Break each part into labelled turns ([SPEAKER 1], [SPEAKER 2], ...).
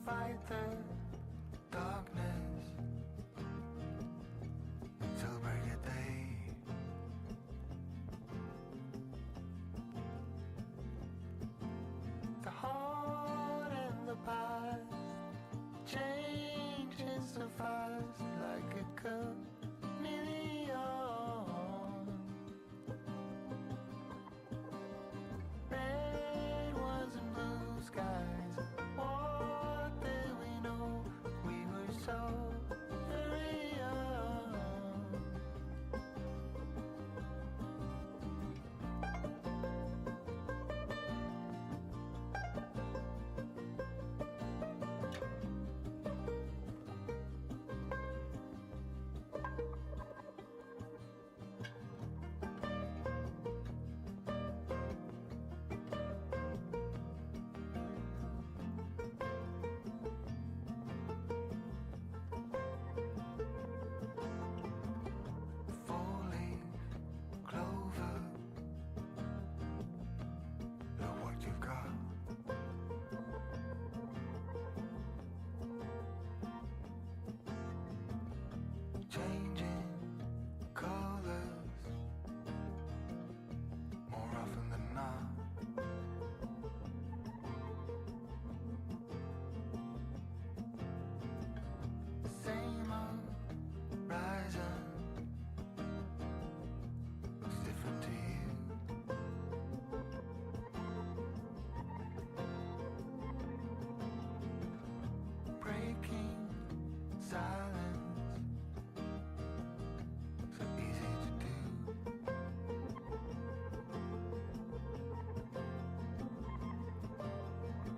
[SPEAKER 1] fight the darkness till break of day. The heart and the past changes so fast like a chameleon. Red ones and blue skies. What did we know? We were so very young. Falling clover, look what you've got. Changing colors more often than not. Same old horizon looks different to you. Breaking silence, so easy to do.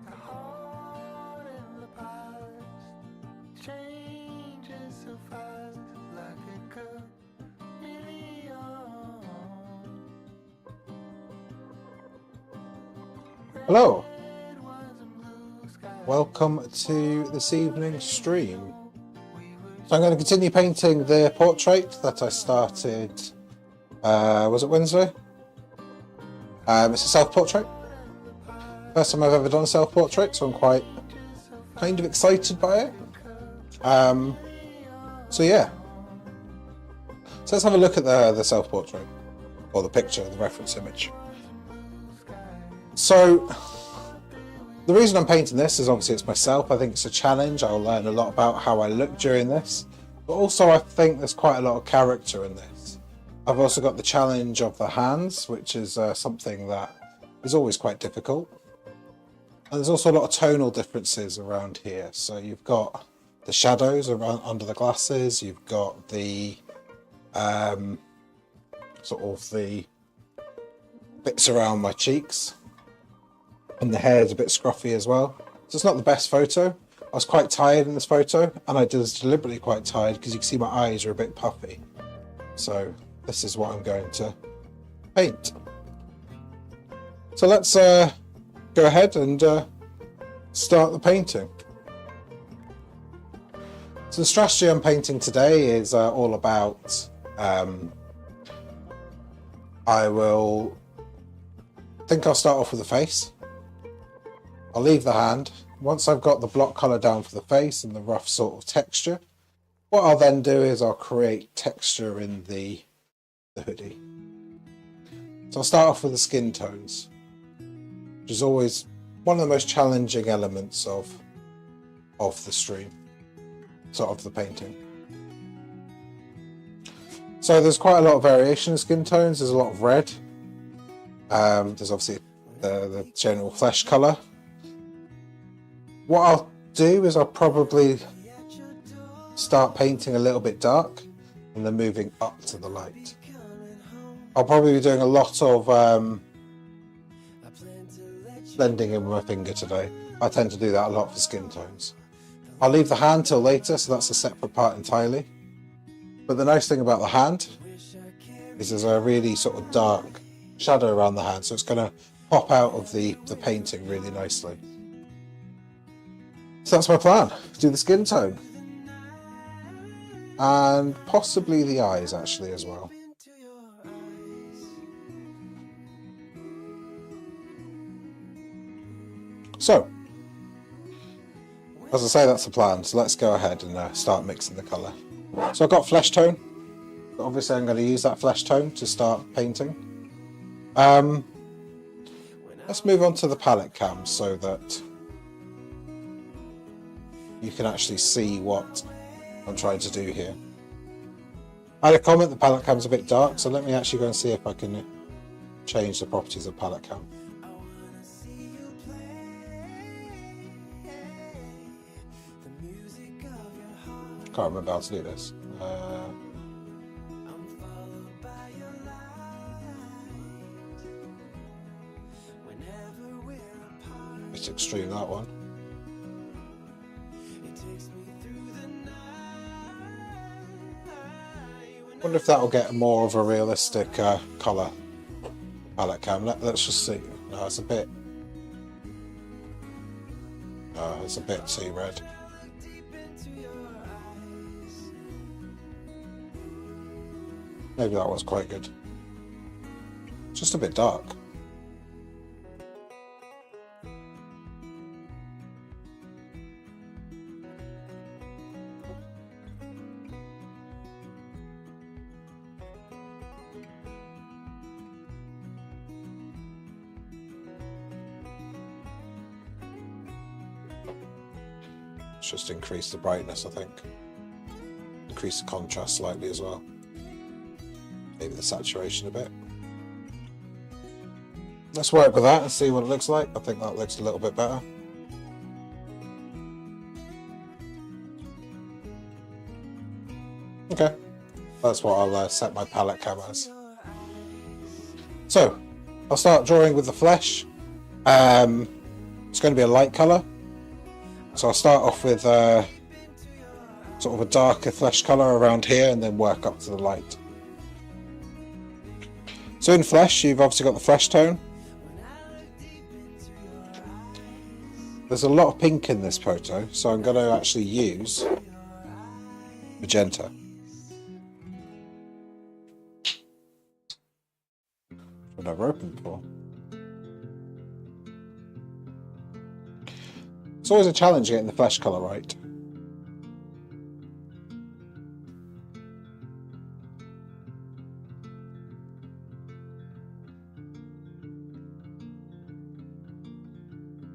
[SPEAKER 1] The heart and the past changes so fast like a chameleon.
[SPEAKER 2] Hello,
[SPEAKER 1] Red ones and blue skies.
[SPEAKER 2] welcome to this evening's stream. So I'm going to continue painting the portrait that I started, was it Wednesday? It's a self-portrait. First time I've ever done a self-portrait, so I'm quite kind of excited by it. So yeah. So let's have a look at the self-portrait, or the picture, the reference image. So the reason I'm painting this is obviously it's myself. I think it's a challenge. I'll learn a lot about how I look during this, but also I think there's quite a lot of character in this. I've also got the challenge of the hands, which is something that is always quite difficult. And there's also a lot of tonal differences around here. So you've got the shadows around under the glasses, you've got the sort of the bits around my cheeks, and the hair is a bit scruffy as well. So it's not the best photo. I was quite tired in this photo, and I was deliberately quite tired because you can see my eyes are a bit puffy. So this is what I'm going to paint. So let's go ahead and start the painting. So the strategy I'm painting today is all about I'll start off with the face. I'll leave the hand. Once I've got the block colour down for the face and the rough sort of texture, what I'll then do is I'll create texture in the hoodie. So I'll start off with the skin tones, which is always one of the most challenging elements of the stream, sort of the painting. So there's quite a lot of variation in skin tones. There's a lot of red. There's obviously the general flesh colour. What I'll do is I'll probably start painting a little bit dark and then moving up to the light. I'll probably be doing a lot of blending in with my finger today. I tend to do that a lot for skin tones. I'll leave the hand till later, so that's a separate part entirely. But the nice thing about the hand is there's a really sort of dark shadow around the hand, so it's going to pop out of the painting really nicely. So that's my plan, do the skin tone. And possibly the eyes actually as well. So, As I say, that's the plan, so let's go ahead and start mixing the colour. So I've got flesh tone. Obviously I'm going to use that flesh tone to start painting. Let's move on to the palette cam so that you can actually see what I'm trying to do here. I had a comment the palette cam's a bit dark, so let me actually go and see if I can change the properties of palette cam. Can't remember how to do this. Bit extreme, that one. Wonder if that'll get more of a realistic colour palette cam. Let's just see. No, it's a bit. No, it's a bit too red. Maybe that one's quite good. Just a bit dark. Just increase the brightness, I think. Increase the contrast slightly as well. Maybe the saturation a bit. Let's work with that and see what it looks like. I think that looks a little bit better. Okay, that's what I'll set my palette cam as. So, I'll start drawing with the flesh. It's going to be a light colour. So I'll start off with sort of a darker flesh colour around here and then work up to the light. So in flesh, you've obviously got the flesh tone. There's a lot of pink in this photo, so I'm going to actually use magenta. I've never opened before. It's always a challenge getting the flesh colour right.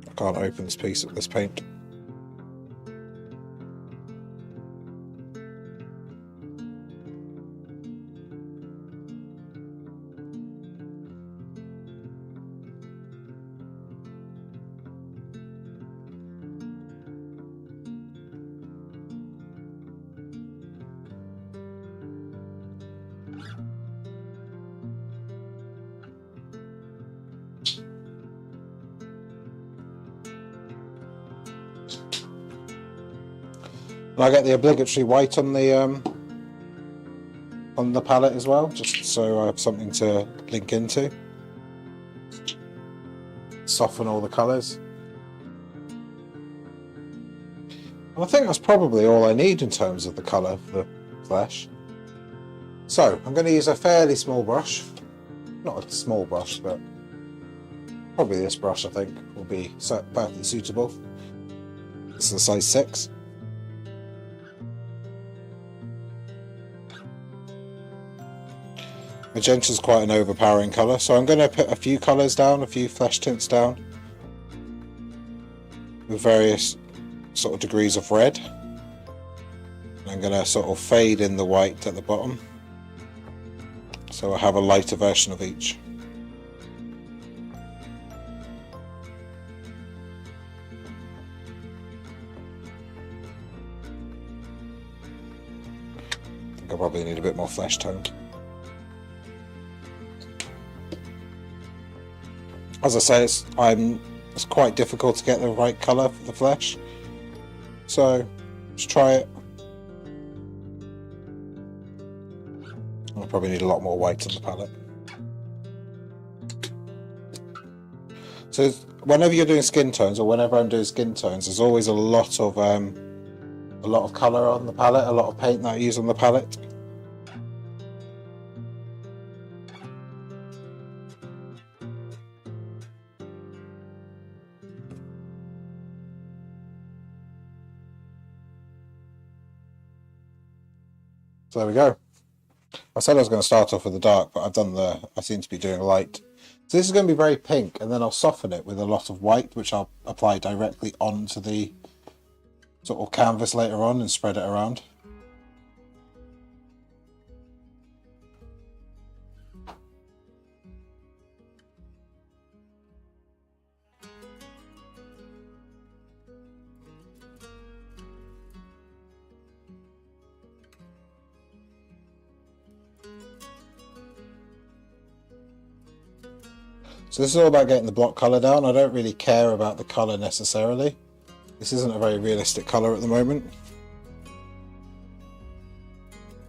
[SPEAKER 2] I can't open this piece of this paint. And I get the obligatory white on the palette as well, just so I have something to link into. Soften all the colours. And I think that's probably all I need in terms of the colour for the flesh. So I'm going to use a fairly small brush. Not a small brush, but probably this brush I think will be perfectly suitable. This is a size 6. Magenta is quite an overpowering colour, so I'm going to put a few colours down, a few flesh tints down, with various sort of degrees of red. And I'm going to sort of fade in the white at the bottom, so I have a lighter version of each. I think I probably need a bit more flesh toned. As I say, it's quite difficult to get the right colour for the flesh, so just try it. I'll probably need a lot more white on the palette. So whenever you're doing skin tones, or whenever I'm doing skin tones, there's always a lot of colour on the palette, a lot of paint that I use on the palette. So there we go. I said I was going to start off with the dark, but I seem to be doing light. So this is going to be very pink, and then I'll soften it with a lot of white, which I'll apply directly onto the sort of canvas later on and spread it around. So this is all about getting the block colour down. I don't really care about the colour necessarily. This isn't a very realistic colour at the moment.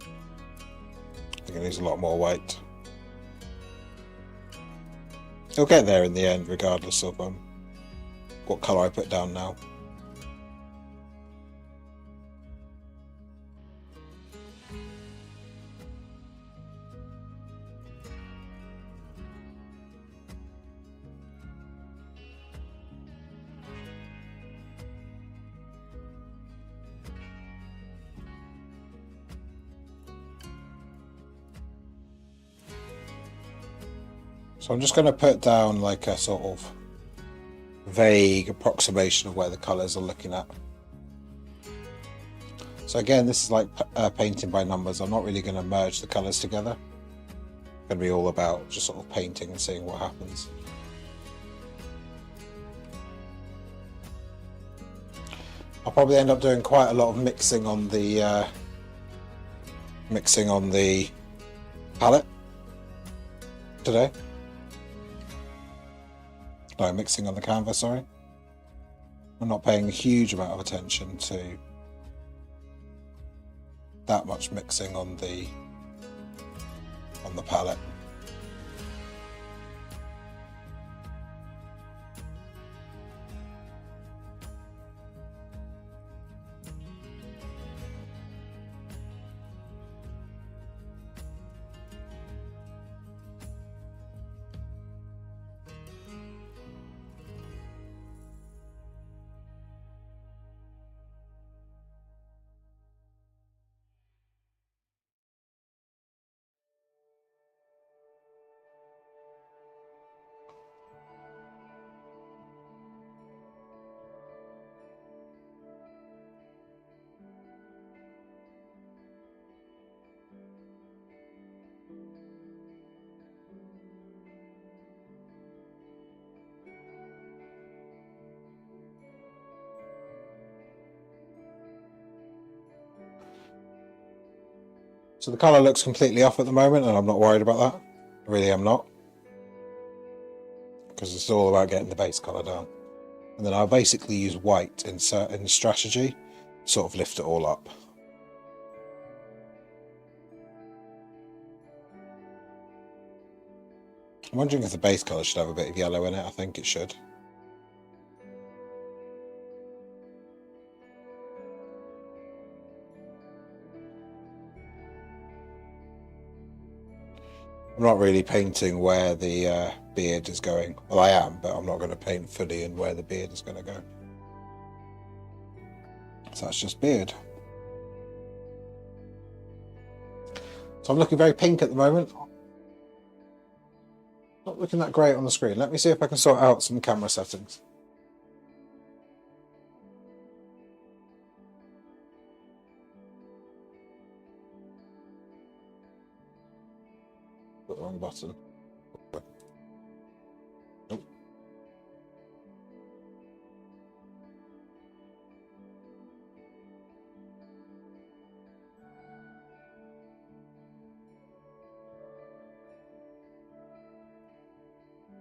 [SPEAKER 2] I think it needs a lot more white. It'll get there in the end regardless of what colour I put down now. So I'm just going to put down like a sort of vague approximation of where the colours are looking at. So again, this is like painting by numbers. I'm not really going to merge the colours together. It's going to be all about just sort of painting and seeing what happens. I'll probably end up doing quite a lot of mixing on the palette today. No, mixing on the canvas, sorry. I'm not paying a huge amount of attention to that much mixing on the palette. So the colour looks completely off at the moment, and I'm not worried about that. I really am not. Because it's all about getting the base colour down. And then I'll basically use white in strategy to sort of lift it all up. I'm wondering if the base colour should have a bit of yellow in it. I think it should. I'm not really painting where the beard is going. Well, I am, but I'm not going to paint fully in where the beard is going to go. So that's just beard. So I'm looking very pink at the moment. Not looking that great on the screen. Let me see if I can sort out some camera settings. Got the wrong button. Nope.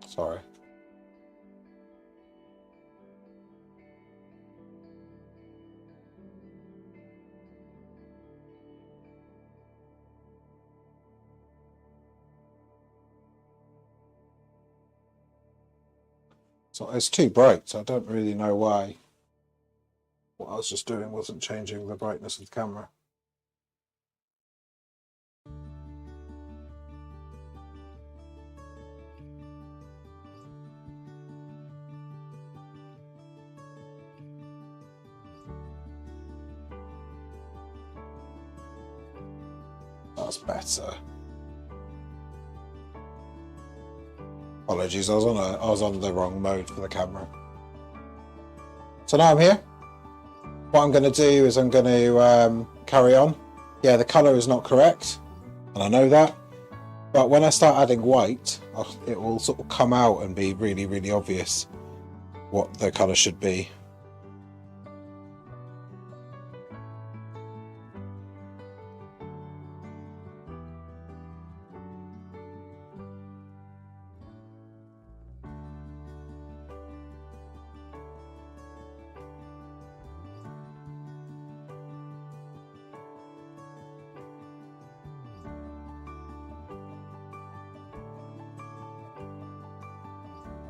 [SPEAKER 2] Sorry. So it's too bright, so I don't really know why what I was just doing wasn't changing the brightness of the camera. That's better. Apologies, I was on the wrong mode for the camera. So now I'm here. What I'm going to do is I'm going to carry on. Yeah, the colour is not correct, and I know that. But when I start adding white, it will sort of come out and be really, really obvious what the colour should be.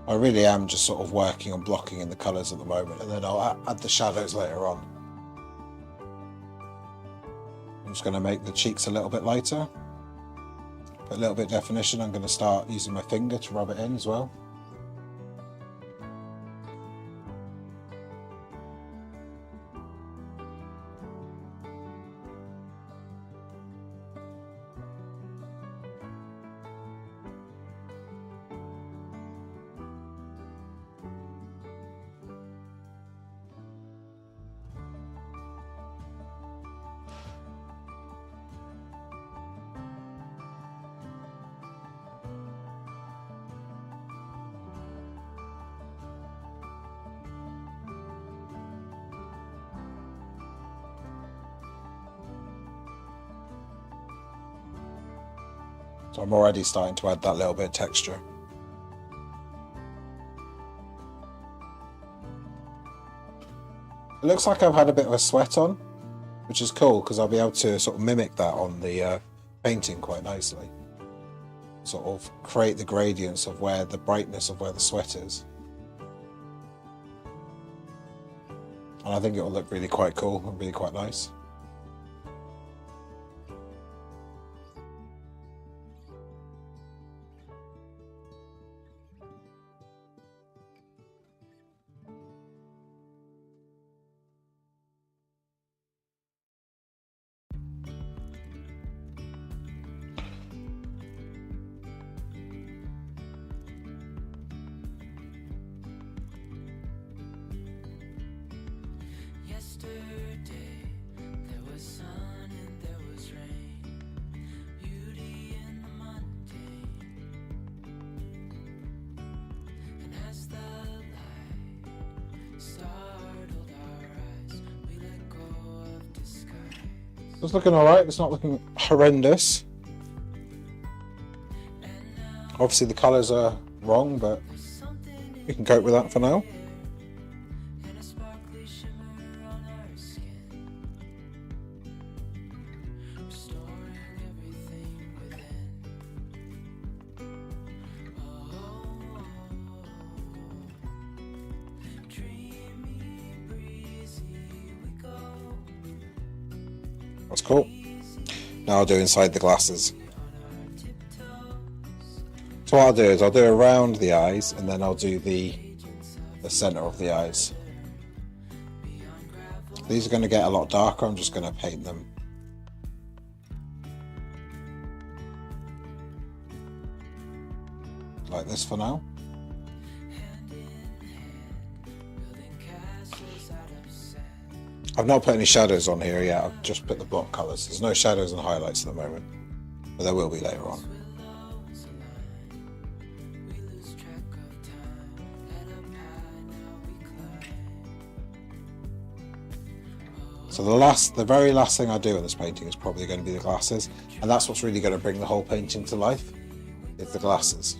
[SPEAKER 2] I really am just sort of working on blocking in the colours at the moment, and then I'll add the shadows later on. I'm just going to make the cheeks a little bit lighter, put a little bit of definition. I'm going to start using my finger to rub it in as well. So I'm already starting to add that little bit of texture. It looks like I've had a bit of a sweat on, which is cool because I'll be able to sort of mimic that on the painting quite nicely. Sort of create the gradients of where the brightness of where the sweat is. And I think it will look really quite cool and really quite nice.
[SPEAKER 1] Yesterday there was sun and there was rain, beauty in the mundane. And as the light startled our eyes, we let go of disguise.
[SPEAKER 2] It's looking alright, it's not looking horrendous. Obviously the colours are wrong, but we can cope with that for now. That's cool. Now I'll do inside the glasses. So what I'll do is I'll do around the eyes, and then I'll do the centre of the eyes. These are going to get a lot darker. I'm just going to paint them. Like this for now. I've not put any shadows on here yet, I've just put the block colours. There's no shadows and highlights at the moment, but there will be later on. So the very last thing I do in this painting is probably going to be the glasses, and that's what's really going to bring the whole painting to life, is the glasses.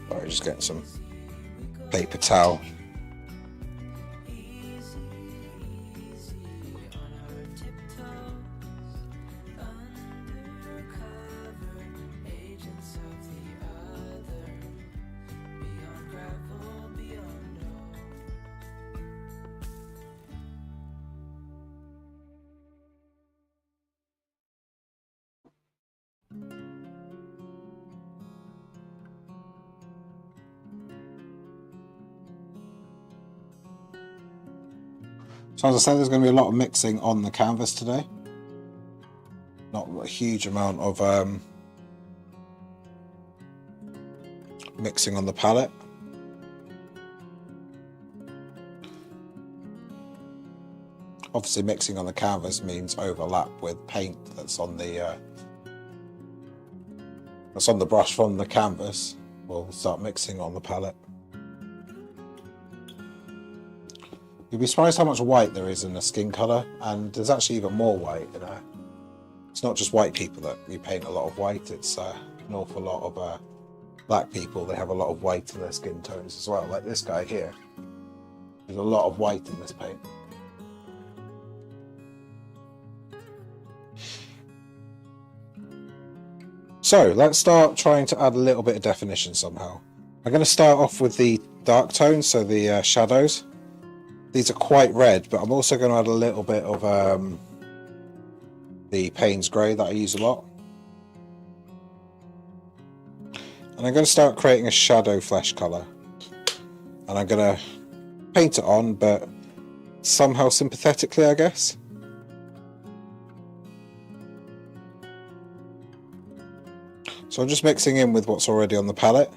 [SPEAKER 2] Sorry, just getting some paper towel. So as I said, there's going to be a lot of mixing on the canvas today. Not a huge amount of mixing on the palette. Obviously mixing on the canvas means overlap with paint that's on the brush from the canvas. We'll start mixing on the palette. You'll be surprised how much white there is in the skin colour, and there's actually even more white, you know. It's not just white people that we paint a lot of white, it's an awful lot of black people. They have a lot of white in their skin tones as well, like this guy here. There's a lot of white in this paint. So let's start trying to add a little bit of definition somehow. I'm going to start off with the dark tones, so the shadows. These are quite red, but I'm also going to add a little bit of the Payne's grey that I use a lot. And I'm going to start creating a shadow flesh colour. And I'm going to paint it on, but somehow sympathetically, I guess. So I'm just mixing in with what's already on the palette.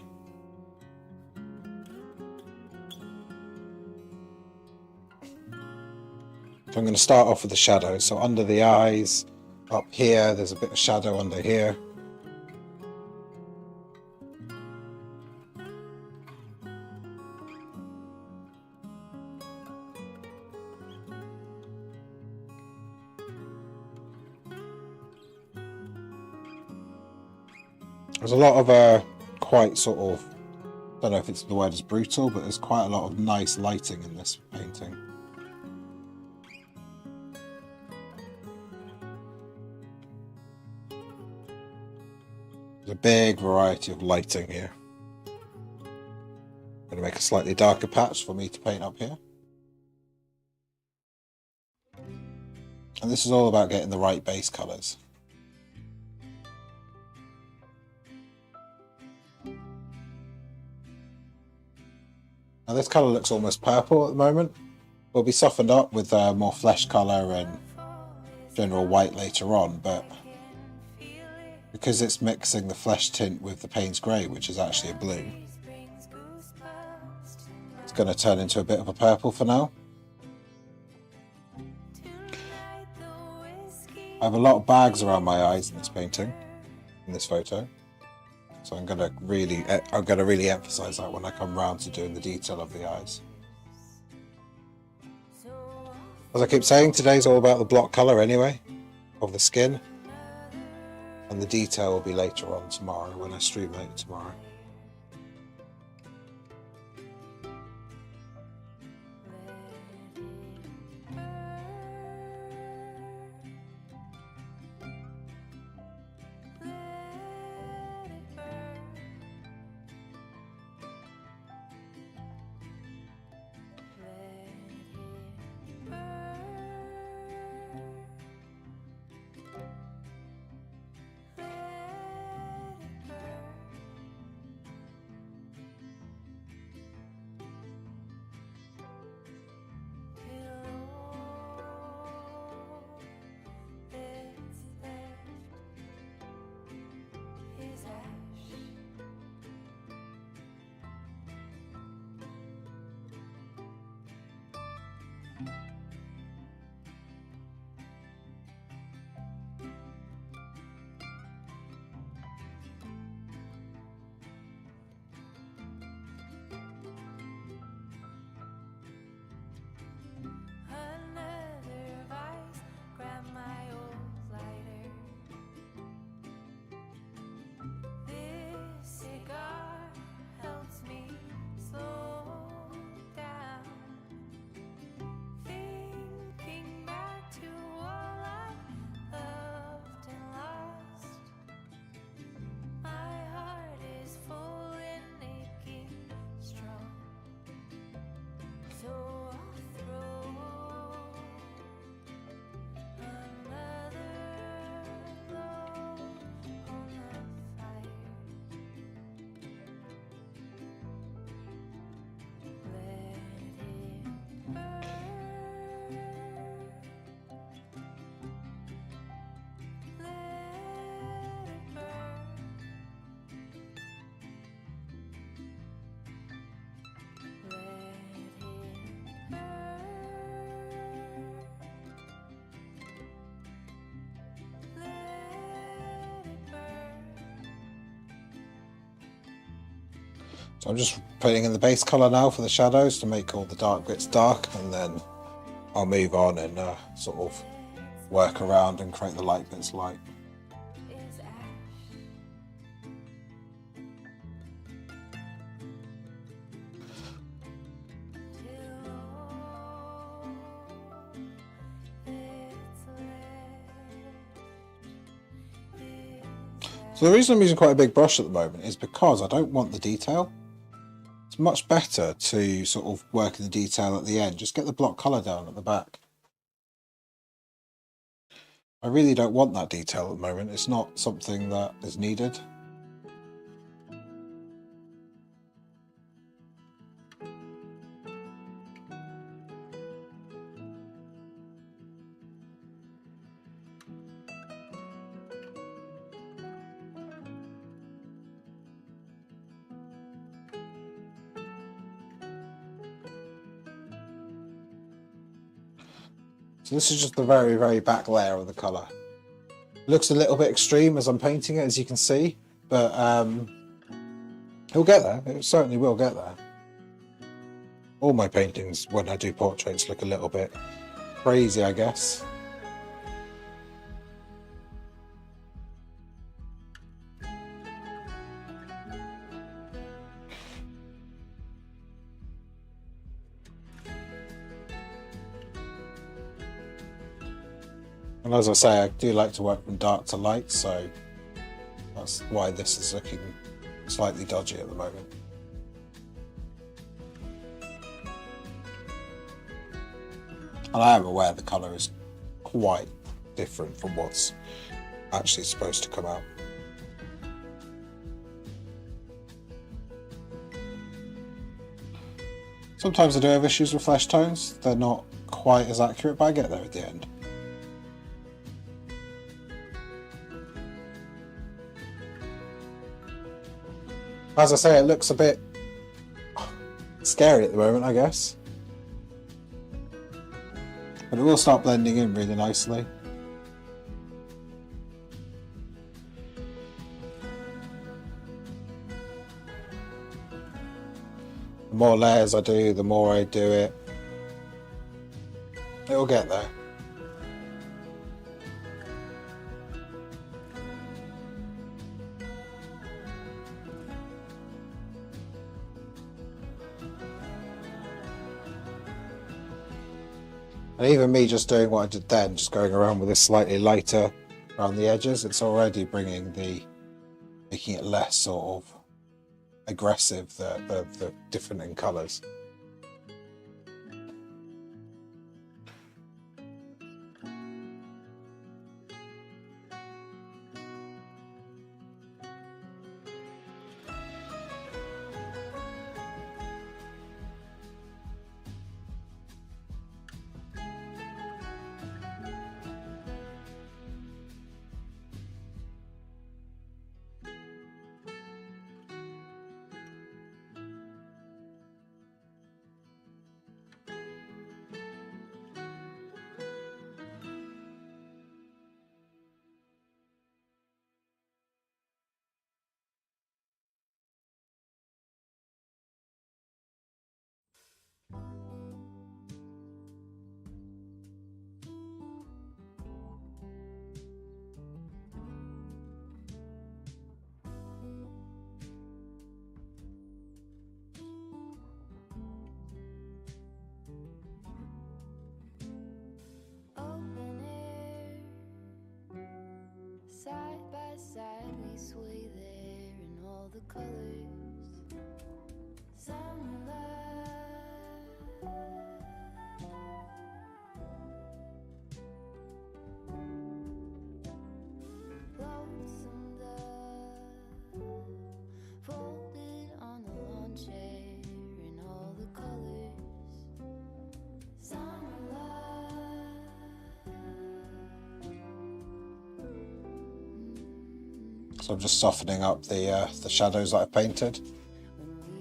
[SPEAKER 2] So I'm going to start off with the shadows. So under the eyes, up here, there's a bit of shadow under here. There's a lot of quite sort of, I don't know if it's the word is brutal, but there's quite a lot of nice lighting in this painting. There's a big variety of lighting here. I'm going to make a slightly darker patch for me to paint up here. And this is all about getting the right base colours. Now this colour looks almost purple at the moment. Will be softened up with more flesh colour and general white later on, but because it's mixing the flesh tint with the Payne's grey, which is actually a blue, it's going to turn into a bit of a purple for now. I have a lot of bags around my eyes in this painting, in this photo. So I'm going to really emphasise that when I come round to doing the detail of the eyes. As I keep saying, today's all about the block colour anyway, of the skin. And the detail will be later on tomorrow, when I stream later tomorrow. So I'm just putting in the base colour now for the shadows to make all the dark bits dark, and then I'll move on and sort of work around and create the light bits light. So the reason I'm using quite a big brush at the moment is because I don't want the detail. It's much better to sort of work in the detail at the end. Just get the block colour down at the back. I really don't want that detail at the moment. It's not something that is needed. So this is just the very, very back layer of the colour. It looks a little bit extreme as I'm painting it, as you can see, but it'll get there. It certainly will get there. All my paintings, when I do portraits, look a little bit crazy, I guess. And as I say, I do like to work from dark to light, so that's why this is looking slightly dodgy at the moment. And I am aware the colour is quite different from what's actually supposed to come out. Sometimes I do have issues with flesh tones. They're not quite as accurate, but I get there at the end. As I say, it looks a bit scary at the moment, I guess. But it will start blending in really nicely. The more layers I do, the more I do it. It'll get there. And even me just doing what I did then, just going around with this slightly lighter around the edges, it's already making it less sort of aggressive, the different in colours.
[SPEAKER 3] Open air, side by side we sway there in all the colors. Summer love, lonesome dove, folded on the lawn chair in all the colors. Summer love.
[SPEAKER 2] So I'm just softening up the shadows that I painted.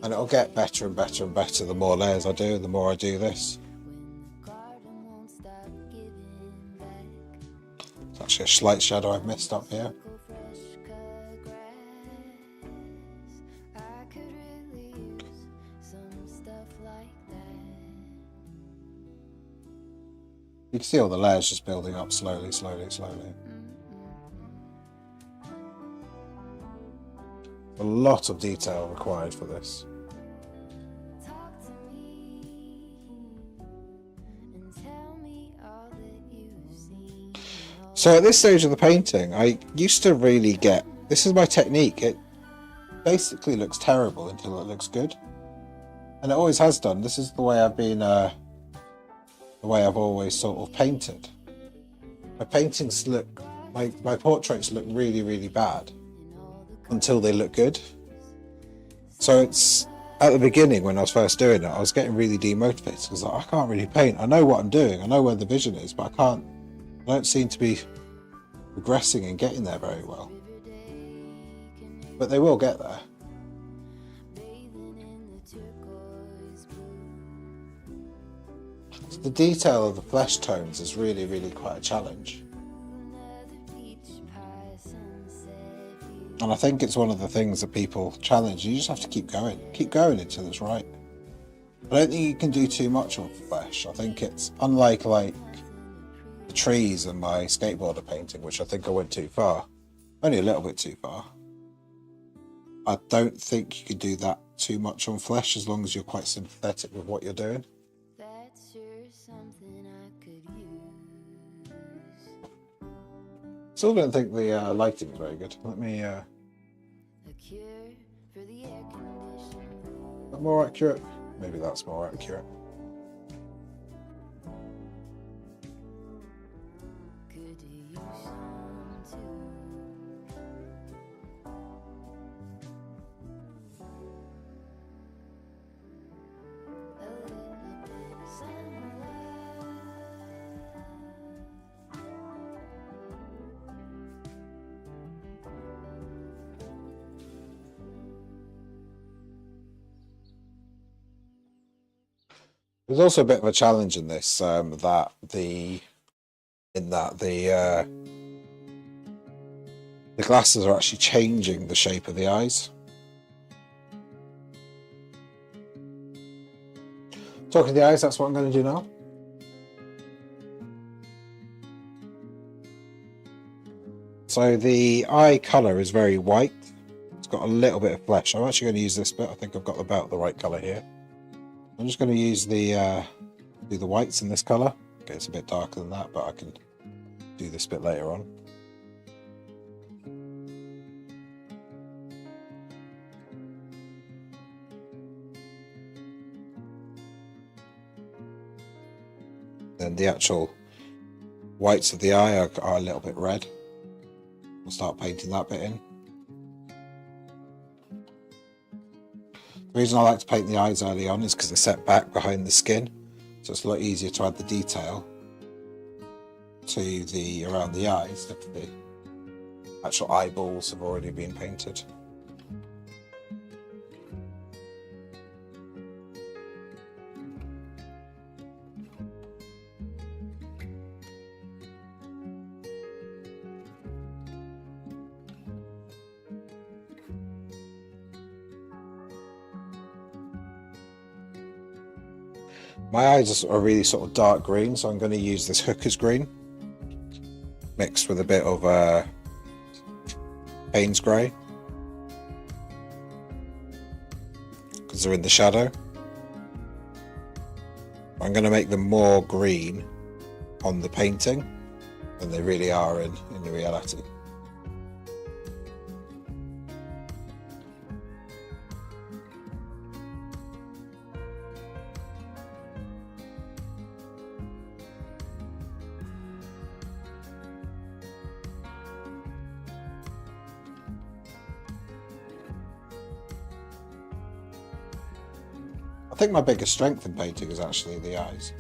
[SPEAKER 2] And it'll get better and better and better the more layers I do, the more I do this. It's actually a slight shadow I've missed up here.
[SPEAKER 3] I could really
[SPEAKER 2] You can see all the layers just building up slowly, slowly, slowly. A lot of detail required for this.
[SPEAKER 3] Talk to me and tell me all that you've seen.
[SPEAKER 2] So at this stage of the painting, I used to really get, this is my technique, it basically looks terrible until it looks good. And it always has done. This is the way I've been, the way I've always sort of painted. My paintings look, my portraits look really, really bad until they look good. So it's, at the beginning when I was first doing it, I was getting really demotivated because I can't really paint. I know what I'm doing, I know where the vision is, but I don't seem to be progressing and getting there very well. But they will get there. So the detail of the flesh tones is really, really quite a challenge. And I think it's one of the things that people challenge. You just have to keep going until it's right. I don't think you can do too much on flesh. I think it's unlike the trees in my skateboarder painting, which I think I went too far. Only a little bit too far. I don't think you could do that too much on flesh as long as you're quite sympathetic with what you're doing.
[SPEAKER 3] That's sure something I could use.
[SPEAKER 2] Still don't think the lighting is very good. Let me
[SPEAKER 3] A cure for the air conditioning.
[SPEAKER 2] more accurate. Maybe that's more accurate.
[SPEAKER 3] Could use some too. A little bit of sunlight.
[SPEAKER 2] There's also a bit of a challenge in this, that the glasses are actually changing the shape of the eyes. Talking the eyes, that's what I'm going to do now. So the eye colour is very white. It's got a little bit of flesh. I'm actually going to use this bit. I think I've got about the right colour here. I'm just going to use the do the whites in this colour. Okay, it's a bit darker than that, but I can do this bit later on. Then the actual whites of the eye are a little bit red. We'll start painting that bit in. The reason I like to paint the eyes early on is because they're set back behind the skin, so it's a lot easier to add the detail to the around the eyes if the actual eyeballs have already been painted. My eyes are really sort of dark green, so I'm going to use this hooker's green mixed with a bit of Payne's grey because they're in the shadow. I'm going to make them more green on the painting than they really are in the reality. I think my biggest strength in painting is actually the eyes.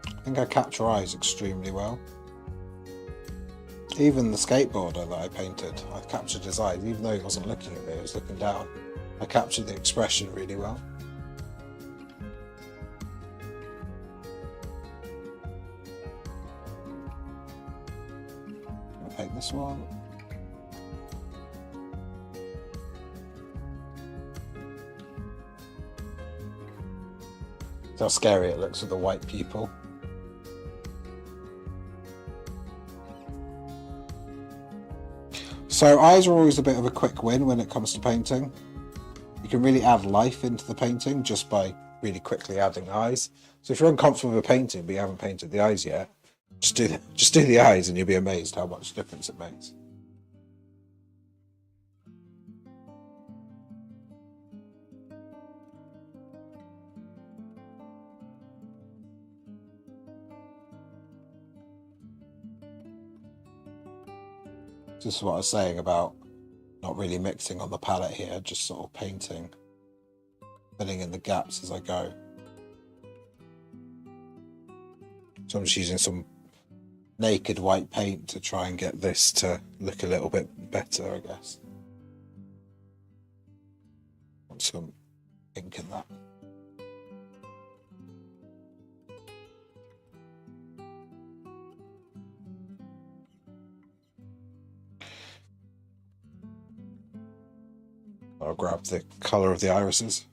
[SPEAKER 2] I think I capture eyes extremely well. Even the skateboarder that I painted, I captured his eyes, even though he wasn't looking at me, he was looking down. I captured the expression really well. I'll paint this one. how scary it looks with the white pupil. So eyes are always a bit of a quick win when it comes to painting. You can really add life into the painting just by really quickly adding eyes. So if you're uncomfortable with a painting but you haven't painted the eyes yet, just do the eyes and you'll be amazed how much difference it makes. This is what I was saying about not really mixing on the palette here, just sort of painting, filling in the gaps as I go. So I'm just using some naked white paint to try and get this to look a little bit better, I guess. Want some pink in that. I'll grab the colour of the irises.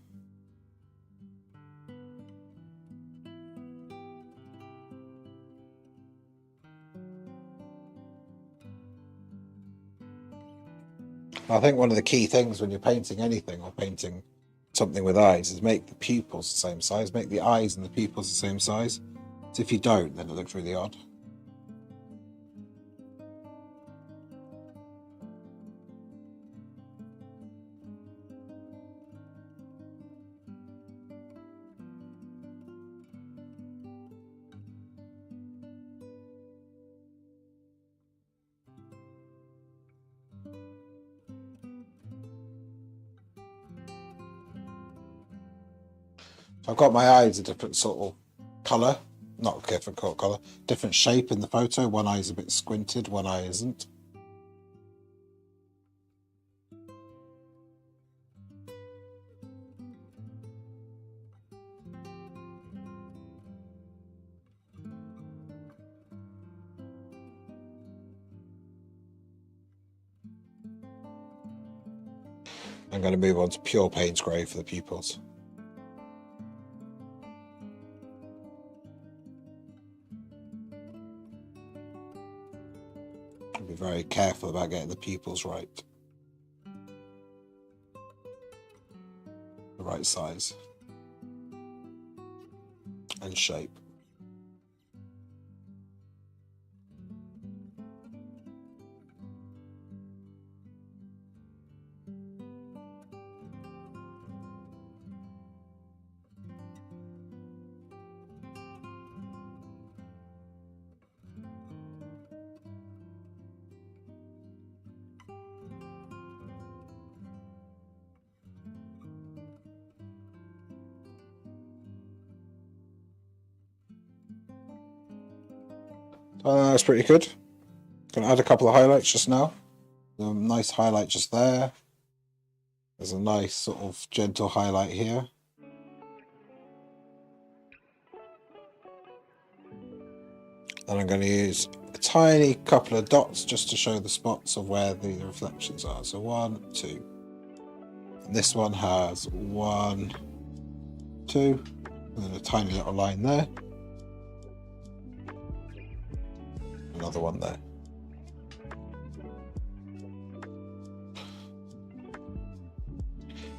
[SPEAKER 2] I think one of the key things when you're painting anything or painting something with eyes is make the pupils the same size, make the eyes and the pupils the same size. So if you don't, then it looks really odd. I've got my eyes a different sort of colour, not different colour, different shape in the photo. One eye's a bit squinted, one eye isn't. I'm going to move on to pure Payne's grey for the pupils. Be very careful about getting the pupils right. The right size and shape. That's pretty good. Gonna add a couple of highlights just now. A nice highlight just there. There's a nice sort of gentle highlight here. Then I'm going to use a tiny couple of dots just to show the spots of where the reflections are. So 1, 2. And this one has 1, 2, and then a tiny little line there. Another one there.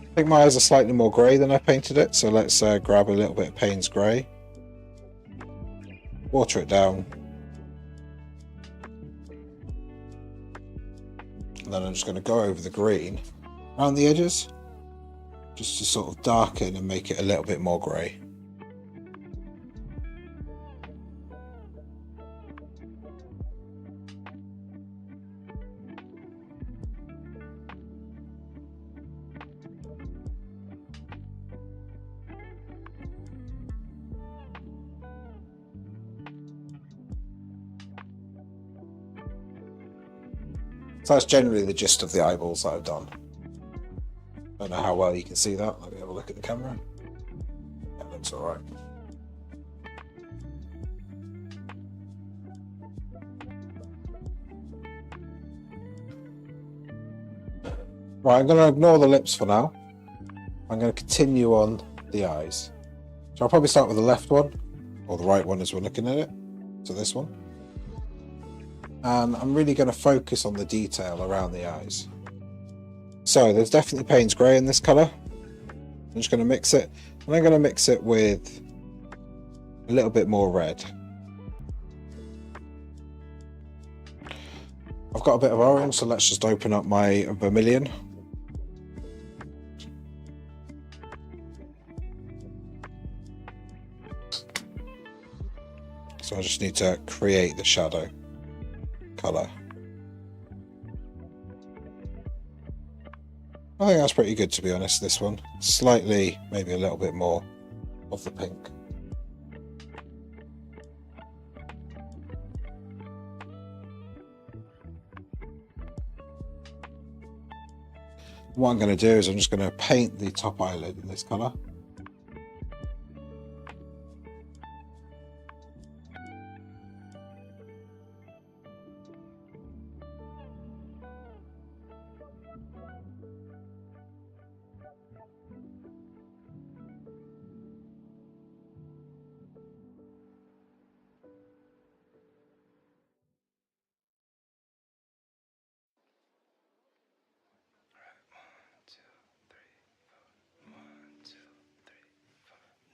[SPEAKER 2] I think my eyes are slightly more grey than I painted it, so let's grab a little bit of Payne's grey, water it down, and then I'm just going to go over the green around the edges just to sort of darken and make it a little bit more grey. So that's generally the gist of the eyeballs that I've done. I don't know how well you can see that. Let me have a look at the camera. That looks alright. Right, I'm going to ignore the lips for now. I'm going to continue on the eyes. So I'll probably start with the left one, or the right one as we're looking at it. So this one. And I'm really going to focus on the detail around the eyes. So there's definitely Payne's Grey in this colour. I'm just going to mix it, and I'm going to mix it with a little bit more red. I've got a bit of orange, so let's just open up my vermilion. So I just need to create the shadow colour. I think that's pretty good, to be honest, this one. Slightly, maybe a little bit more of the pink. What I'm going to do is I'm just going to paint the top eyelid in this colour.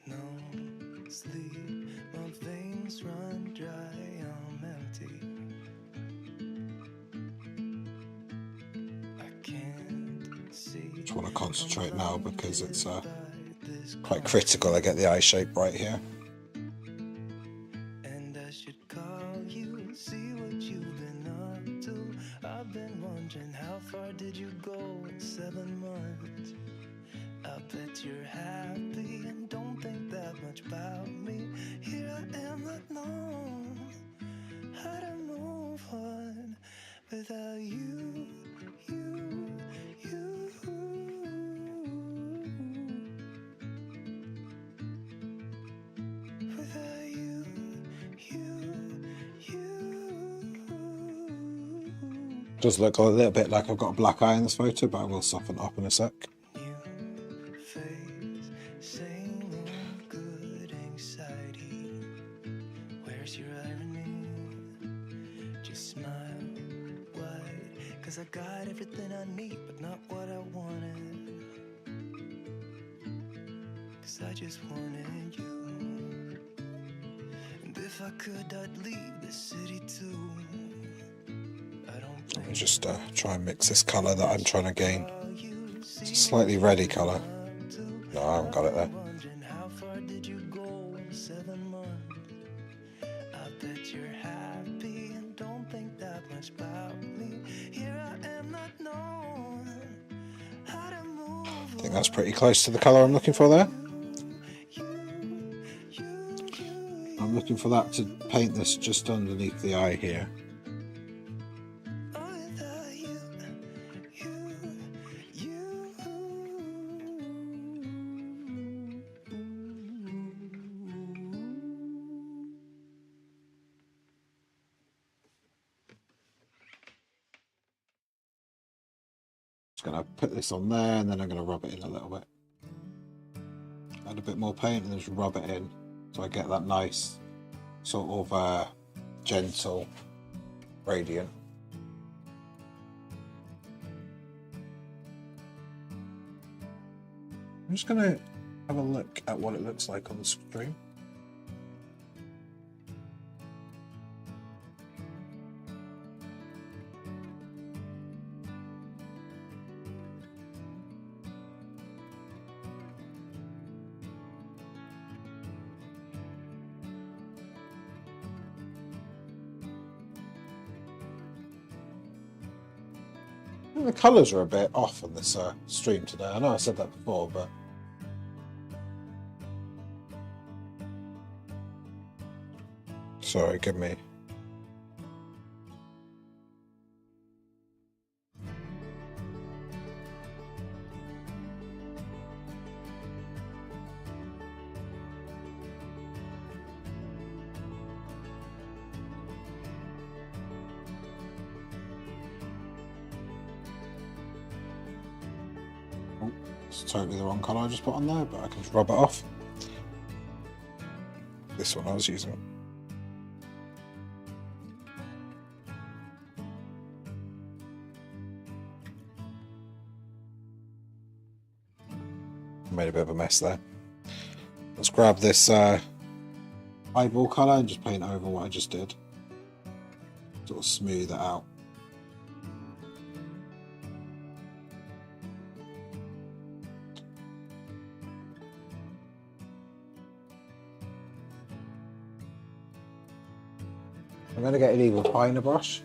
[SPEAKER 1] No sleep, my veins run dry, I'm empty. I can't see.
[SPEAKER 2] Just want to concentrate now because it's quite critical. I get the eye shape right here.
[SPEAKER 1] And I should call you, see what you've been up to. I've been wondering how far did you go in 7 months? I bet you're happy and don't think that much about me. Here I am not knowing how to move on without you, you, you. Without you, you.
[SPEAKER 2] Does look a little bit like I've got a black eye in this photo, but I will soften it up in a sec.
[SPEAKER 1] Face, same old good anxiety. Where's your irony? Just smile wide, 'cause I got everything I need, but not what I wanted. 'Cause I just wanted you. And if I could, I'd leave this city too. I don't
[SPEAKER 2] Let me just try and mix this colour that I'm trying to gain. It's a slightly reddy colour. No, I haven't got it there.
[SPEAKER 1] wondering how far did you go in 7 months? I bet you're happy and don't think that much about me. Here I am not knowing how to move.
[SPEAKER 2] I think that's pretty close to the colour I'm looking for there. I'm looking for that to paint this just underneath the eye here. Just going to put this on there and then I'm going to rub it in a little bit. Add a bit more paint and then just rub it in so I get that nice sort of gentle gradient. I'm just going to have a look at what it looks like on the screen. The colours are a bit off on this stream today. I know I said that before, but sorry, give me. It's totally the wrong colour I just put on there, but I can just rub it off. this one I was using. Made a bit of a mess there. Let's grab this eyeball colour and just paint over what I just did. Sort of smooth it out. I'm going to get an even finer brush.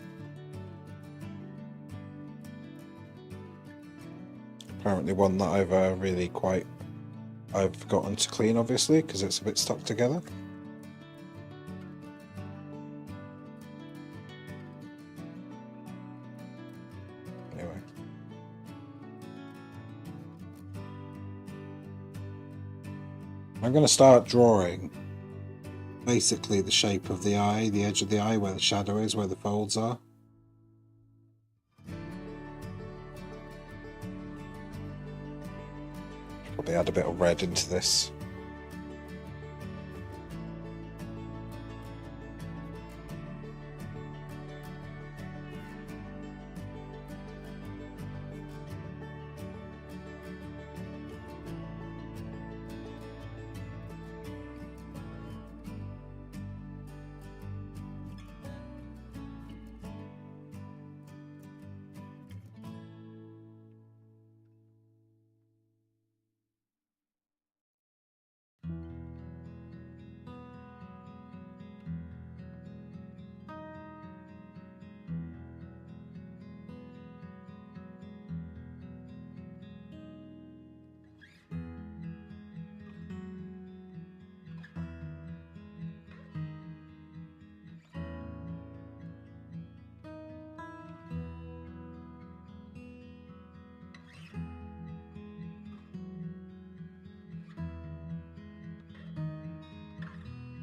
[SPEAKER 2] Apparently one that I've forgotten to clean, obviously, because it's a bit stuck together. Anyway. I'm going to start drawing basically the shape of the eye, the edge of the eye, where the shadow is, where the folds are. Probably add a bit of red into this.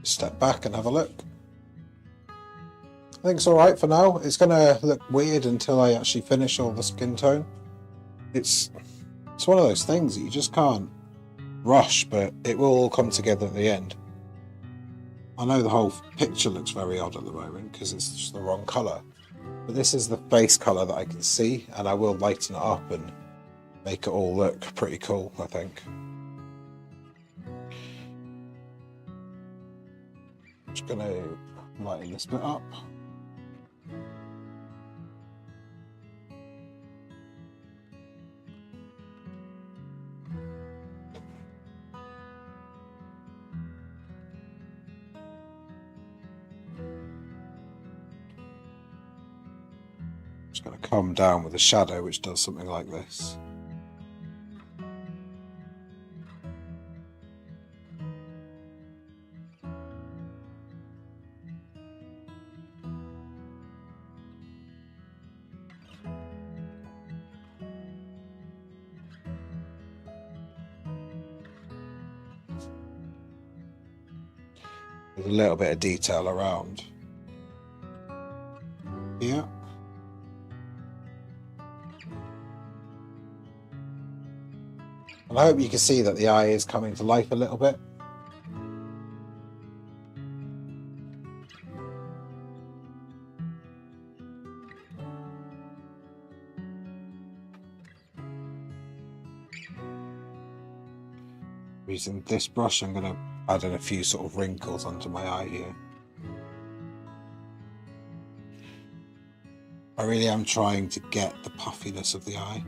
[SPEAKER 2] Step back and have a look. I think it's alright for now. It's going to look weird until I actually finish all the skin tone. It's one of those things that you just can't rush, but it will all come together at the end. I know the whole picture looks very odd at the moment because it's just the wrong colour, but this is the base colour that I can see, and I will lighten it up and make it all look pretty cool, I think. Just going to lighten this bit up. Just going to come down with a shadow which does something like this. There's a little bit of detail around here. And I hope you can see that the eye is coming to life a little bit. Using this brush, I'm going to add in a few sort of wrinkles onto my eye here. I really am trying to get the puffiness of the eye.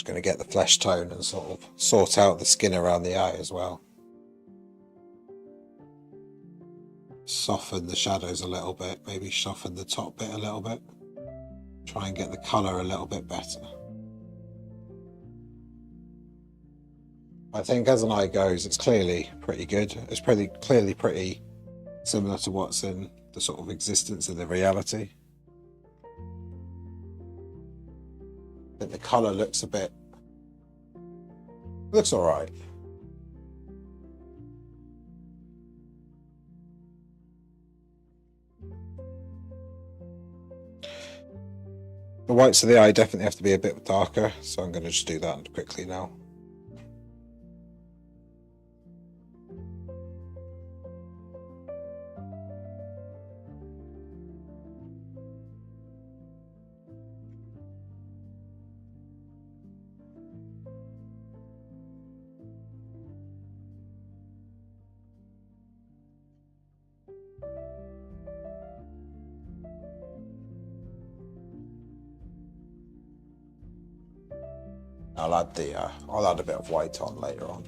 [SPEAKER 2] going to get the flesh tone and sort of sort out the skin around the eye as well. Soften the shadows a little bit, maybe soften the top bit a little bit. Try and get the colour a little bit better. I think as an eye goes, it's clearly pretty good. It's clearly pretty similar to what's in the sort of existence in the reality. I think the colour looks alright. The whites of the eye definitely have to be a bit darker, so I'm going to just do that quickly now. I'll add a bit of white on later on.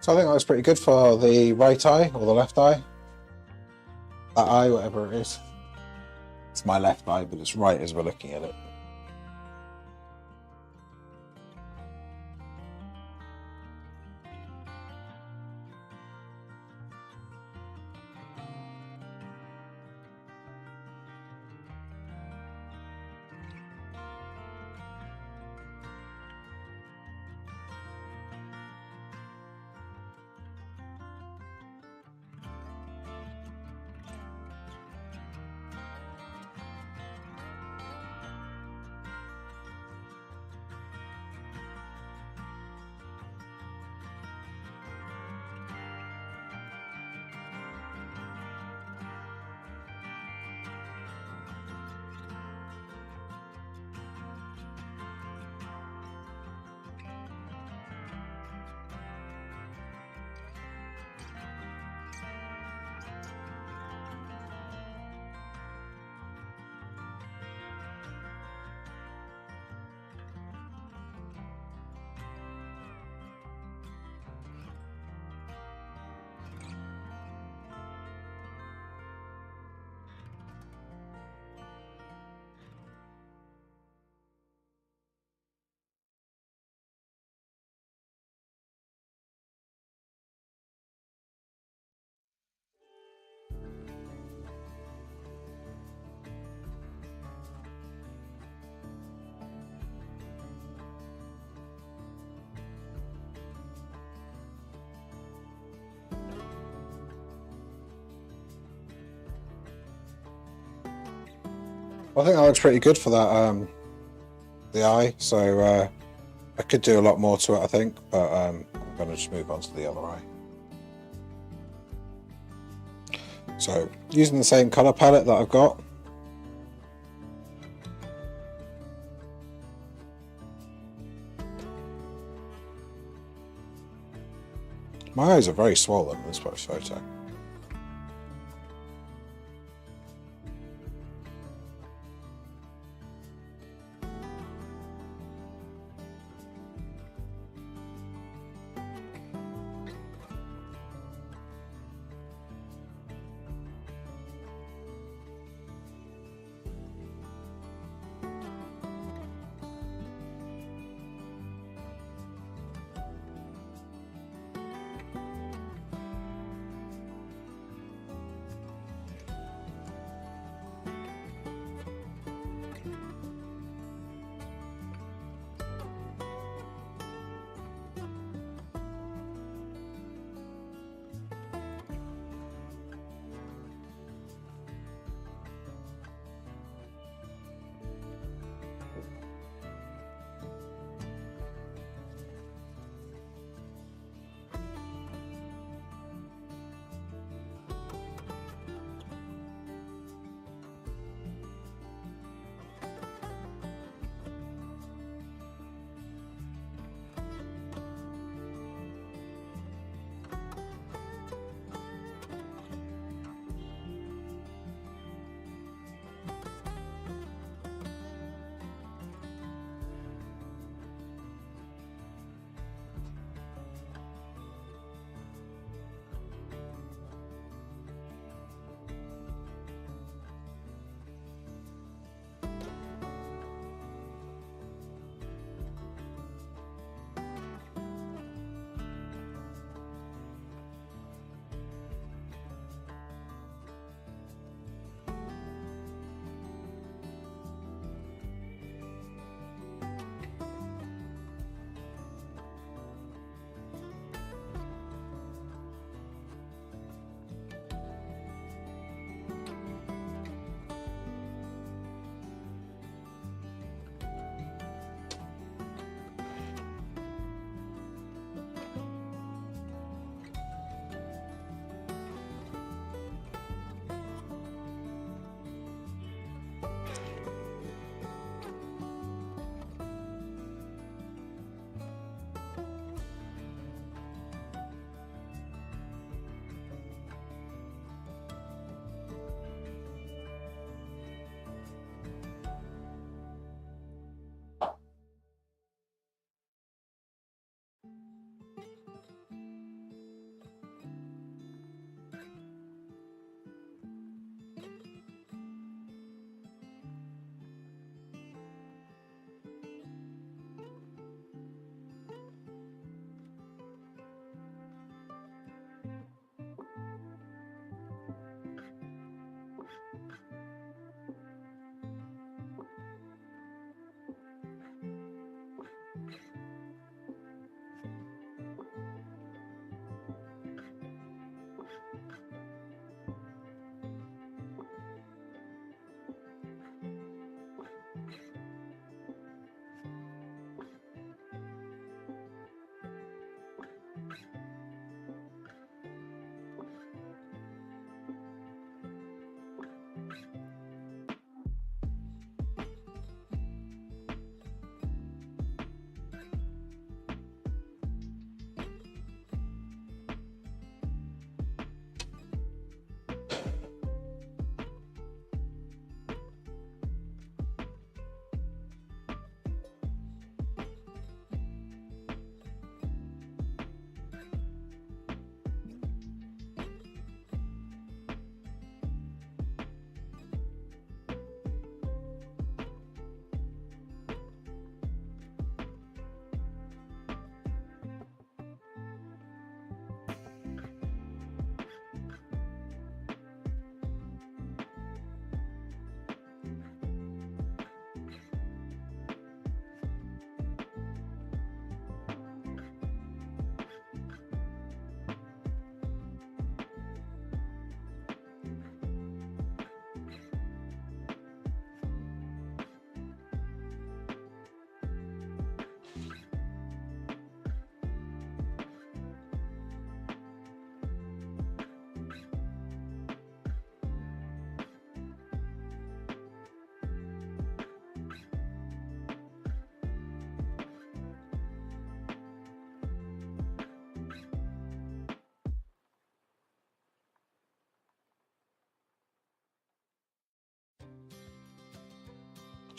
[SPEAKER 2] So I think that was pretty good for the right eye, or the left eye. That eye, whatever it is. It's my left eye, but it's right as we're looking at it. I think that looks pretty good for that the eye. So I could do a lot more to it, I think, but I'm going to just move on to the other eye. So using the same colour palette that I've got. My eyes are very swollen in this photo.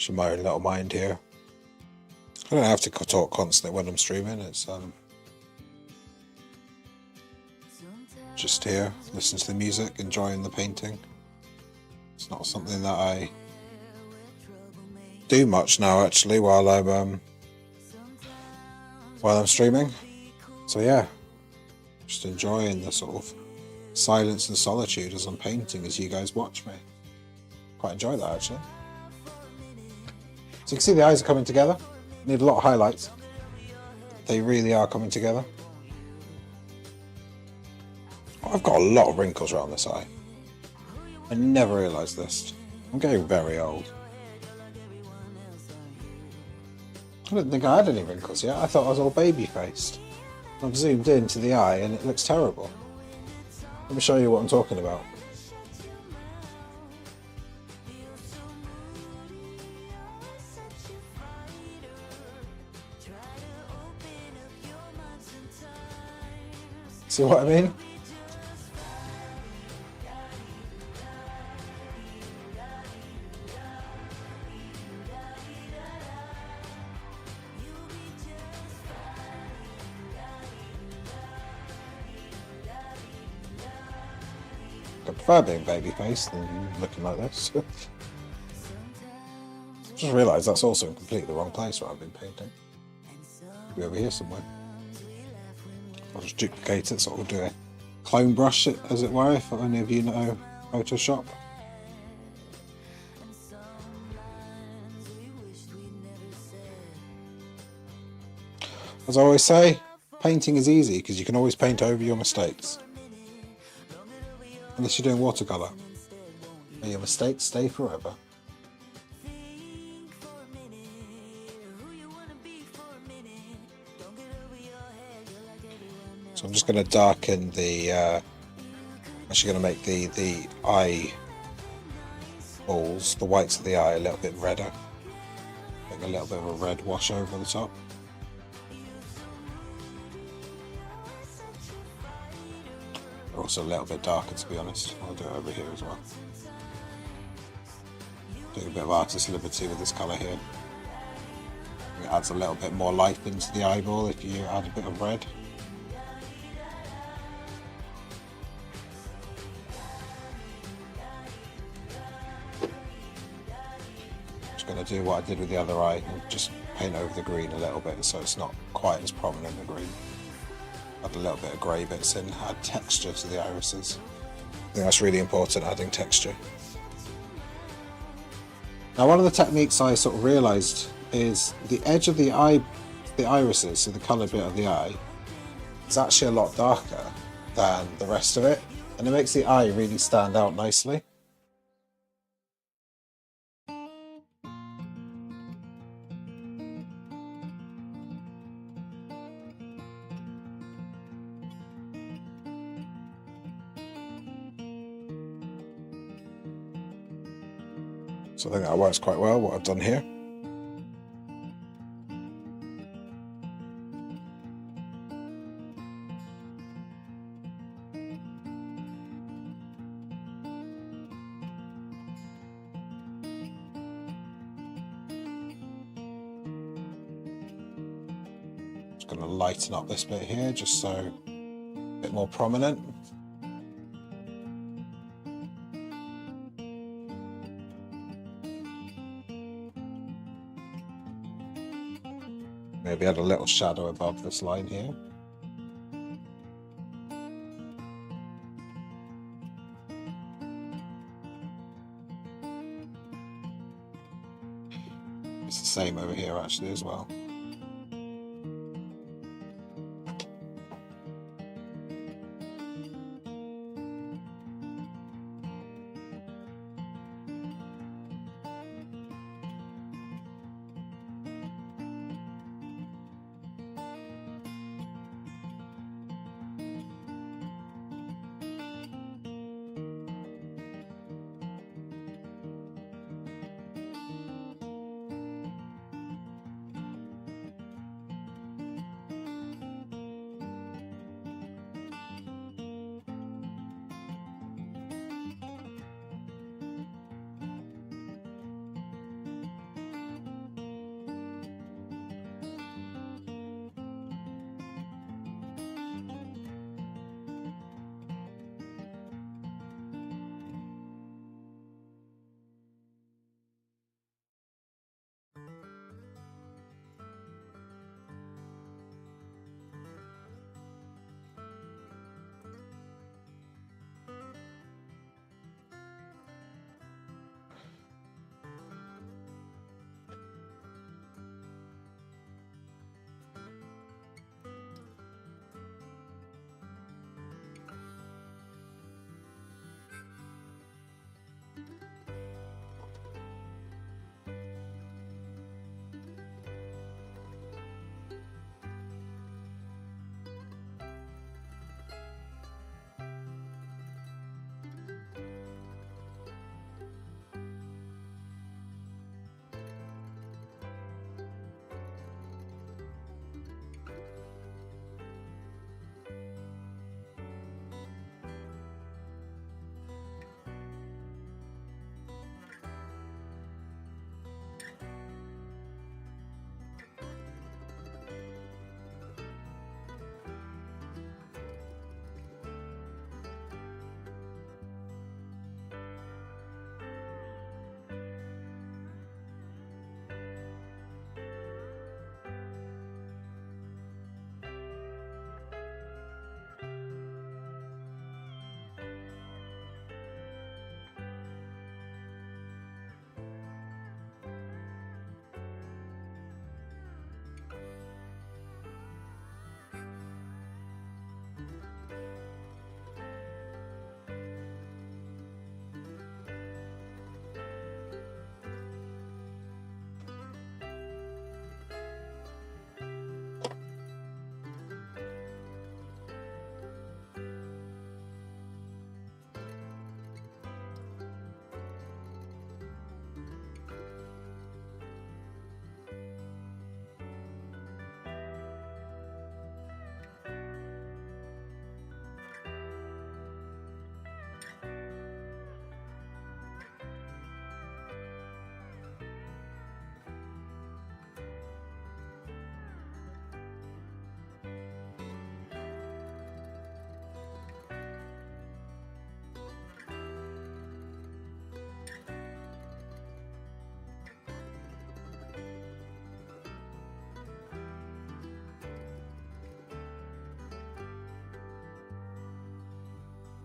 [SPEAKER 2] Just my own little mind here. I don't have to talk constantly when I'm streaming. It's just here, listen to the music, enjoying the painting. It's not something that I do much now, actually, while I'm streaming. So yeah, just enjoying the sort of silence and solitude as I'm painting, as you guys watch me. Quite enjoy that, actually. So you can see the eyes are coming together. Need a lot of highlights. They really are coming together. Oh, I've got a lot of wrinkles around this eye. I never realised this. I'm getting very old. I didn't think I had any wrinkles yet. I thought I was all baby-faced. I've zoomed into the eye and it looks terrible. Let me show you what I'm talking about. See what I mean? I prefer being baby-faced than looking like this. Just realised that's also in completely the wrong place where I've been painting. Be over here somewhere. I'll just duplicate it, sort of do a clone brush it, as it were, if any of you know Photoshop. As I always say, painting is easy because you can always paint over your mistakes. Unless you're doing watercolour. And your mistakes stay forever. So I'm just going to darken the, actually going to make the eye balls, the whites of the eye, a little bit redder. Make a little bit of a red wash over the top. They're also a little bit darker, to be honest. I'll do it over here as well. Take a bit of artist liberty with this colour here. It adds a little bit more life into the eyeball if you add a bit of red. Going to do what I did with the other eye and just paint over the green a little bit so it's not quite as prominent, the green. Add a little bit of grey bits in, add texture to the irises. I think that's really important, adding texture. Now one of the techniques I sort of realised is the edge of the eye, the irises, so the coloured bit of the eye, is actually a lot darker than the rest of it, and it makes the eye really stand out nicely. So I think that works quite well, what I've done here. Just going to lighten up this bit here, just so a bit more prominent. Maybe add a little shadow above this line here. It's the same over here actually as well.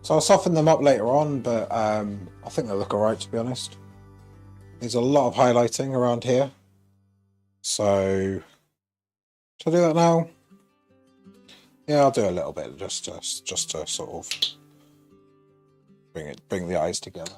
[SPEAKER 2] So I'll soften them up later on, but I think they look alright, to be honest. There's a lot of highlighting around here. So should I do that now? Yeah, I'll do a little bit just to sort of bring the eyes together.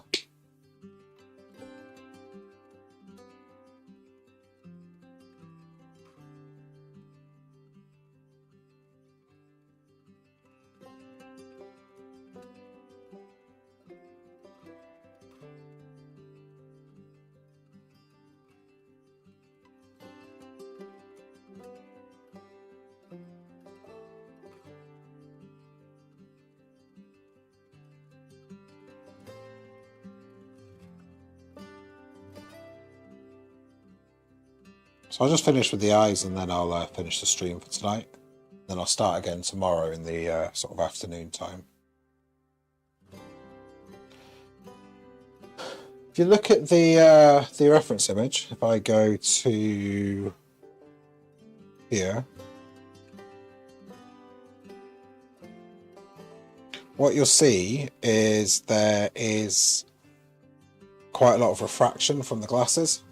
[SPEAKER 2] So I'll just finish with the eyes and then I'll finish the stream for tonight. Then I'll start again tomorrow in the sort of afternoon time. If you look at the reference image, if I go to here, what you'll see is there is quite a lot of refraction from the glasses.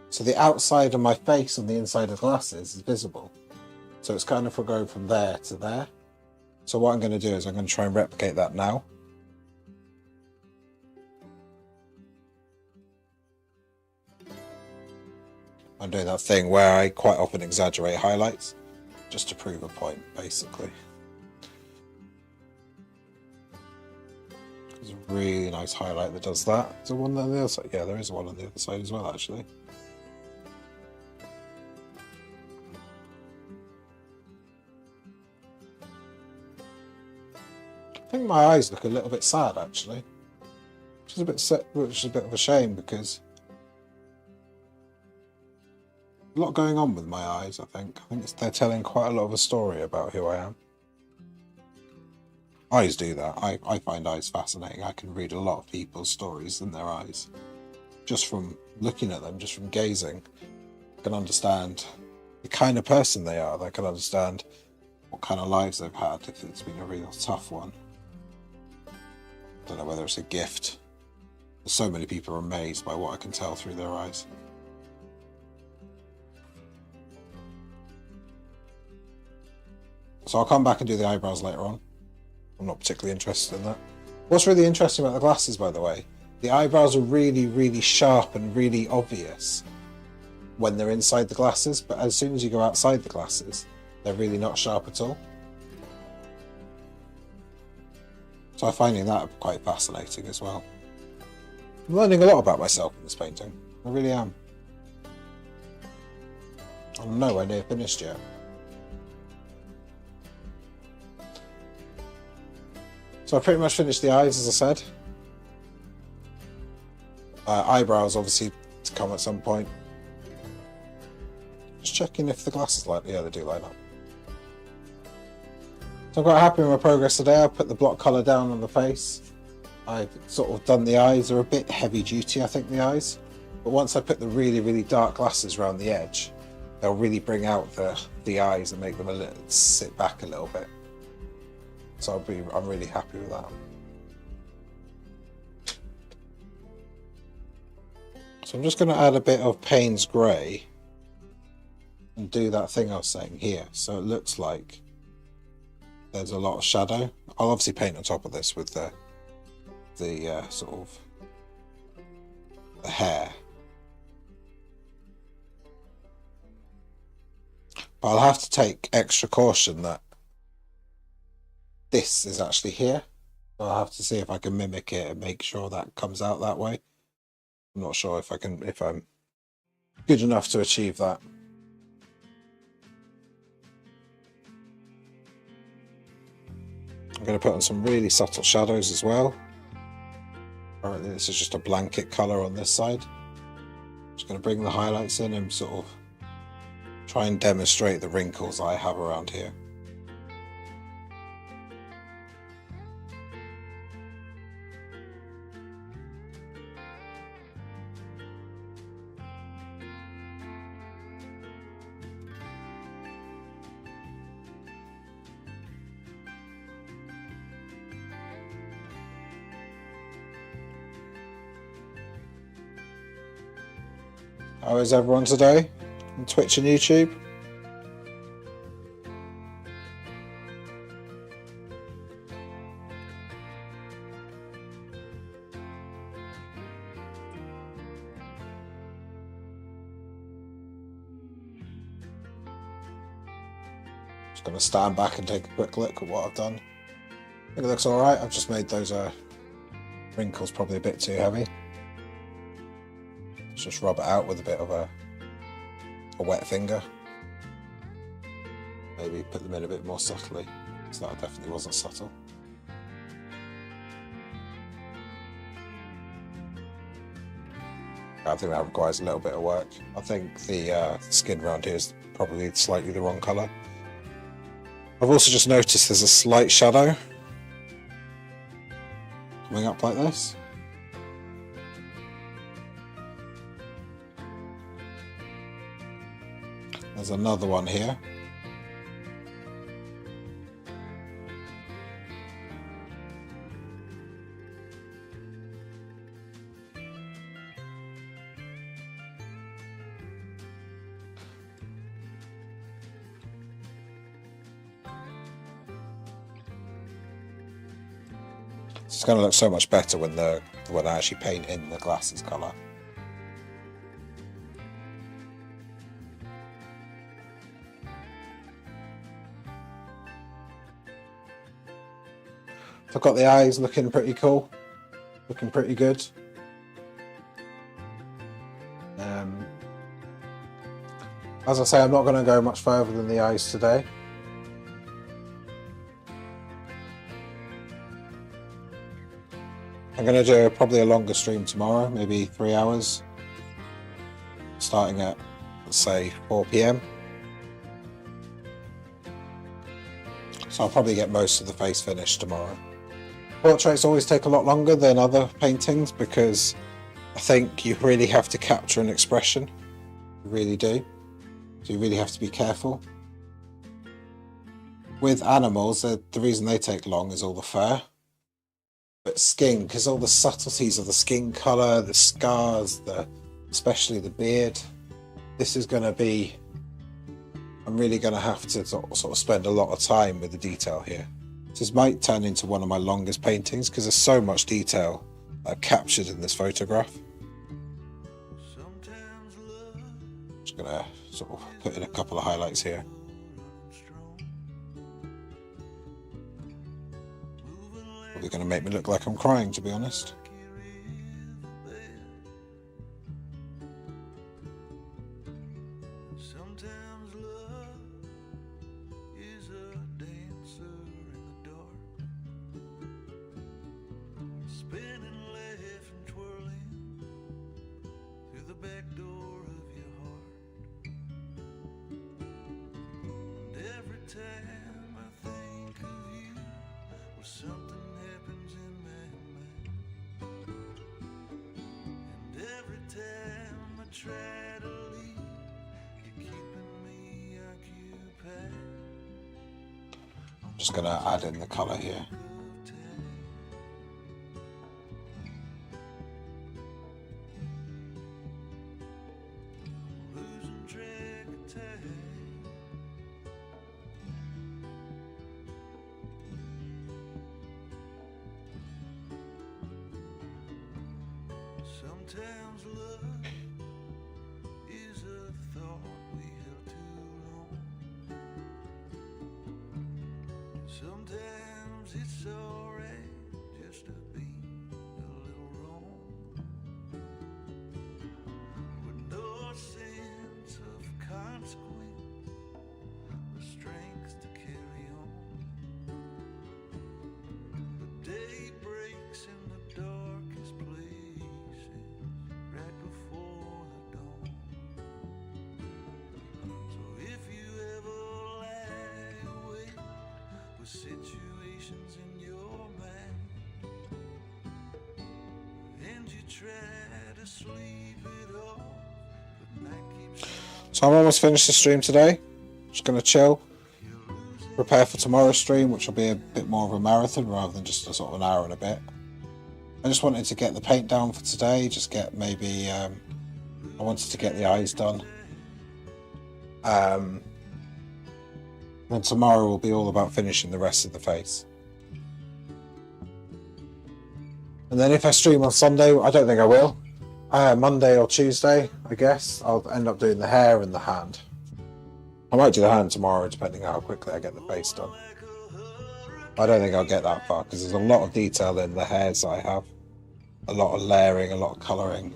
[SPEAKER 2] So the outside of my face and the inside of the glasses is visible. So it's kind of going from there to there. So what I'm going to do is I'm going to try and replicate that now. I'm doing that thing where I quite often exaggerate highlights just to prove a point, basically. There's a really nice highlight that does that. Is there one on the other side? Yeah, there is one on the other side as well, actually. I think my eyes look a little bit sad, actually, which is a bit of a shame because a lot going on with my eyes. I think they're telling quite a lot of a story about who I am. Eyes do that. I find eyes fascinating. I can read a lot of people's stories in their eyes, just from looking at them, just from gazing. I can understand the kind of person they are. I can understand what kind of lives they've had if it's been a real tough one. I don't know whether it's a gift. So many people are amazed by what I can tell through their eyes. So I'll come back and do the eyebrows later on. I'm not particularly interested in that. What's really interesting about the glasses, by the way, the eyebrows are really, really sharp and really obvious when they're inside the glasses, but as soon as you go outside the glasses, they're really not sharp at all. So I'm finding that quite fascinating as well. I'm learning a lot about myself in this painting. I really am. I'm nowhere near finished yet. So I pretty much finished the eyes, as I said. Eyebrows, obviously, to come at some point. Just checking if the glasses line. Yeah, they do line up. So I'm quite happy with my progress today. I put the block colour down on the face. I've sort of done the eyes. They're a bit heavy duty, I think, the eyes. But once I put the really, really dark glasses around the edge, they'll really bring out the eyes and make them sit back a little bit. So I'm really happy with that. So I'm just going to add a bit of Payne's Grey and do that thing I was saying here. So it looks like there's a lot of shadow. I'll obviously paint on top of this with the sort of the hair. But I'll have to take extra caution that this is actually here. So I'll have to see if I can mimic it and make sure that comes out that way. I'm not sure if I'm good enough to achieve that. I'm going to put on some really subtle shadows as well. Apparently this is just a blanket colour on this side. Just going to bring the highlights in and sort of try and demonstrate the wrinkles I have around here. How is everyone today on Twitch and YouTube? Just going to stand back and take a quick look at what I've done. I think it looks alright. I've just made those wrinkles probably a bit too heavy. Let's just rub it out with a bit of a wet finger. Maybe put them in a bit more subtly, so that definitely wasn't subtle. I think that requires a little bit of work. I think the skin around here is probably slightly the wrong colour. I've also just noticed there's a slight shadow coming up like this. There's another one here. It's going to look so much better when I actually paint in the glasses colour. I've got the eyes looking pretty cool, looking pretty good. As I say, I'm not going to go much further than the eyes today. I'm going to do probably a longer stream tomorrow, maybe 3 hours, starting at, let's say, 4 PM. So I'll probably get most of the face finished tomorrow. Portraits always take a lot longer than other paintings because I think you really have to capture an expression. You really do. So you really have to be careful. With animals, the reason they take long is all the fur. But skin, because all the subtleties of the skin colour, the scars, especially the beard, this is going to be... I'm really going to have to sort of spend a lot of time with the detail here. This might turn into one of my longest paintings because there's so much detail I've captured in this photograph. Just going to sort of put in a couple of highlights here. Probably going to make me look like I'm crying, to be honest. Just going to add in the colour here.
[SPEAKER 1] Sometimes love is a thought we held too long. Sometimes it's alright just to be a little wrong, with no sense of consequence, the strength to carry on. The day breaks in the darkest places right before the dawn. So if you ever lie awake with situations in your mind and you try to sleep it off, but night keeps
[SPEAKER 2] So I'm almost finished the stream today. Just going to chill, prepare for tomorrow's stream, which will be a bit more of a marathon rather than just a sort of an hour and a bit. I just wanted to get the paint down for today, just get maybe I wanted to get the eyes done. And tomorrow will be all about finishing the rest of the face. And then if I stream on Sunday, I don't think I will. Monday or Tuesday, I guess, I'll end up doing the hair and the hand. I might do the hand tomorrow, depending on how quickly I get the face done. I don't think I'll get that far, because there's a lot of detail in the hairs that I have. A lot of layering, a lot of colouring.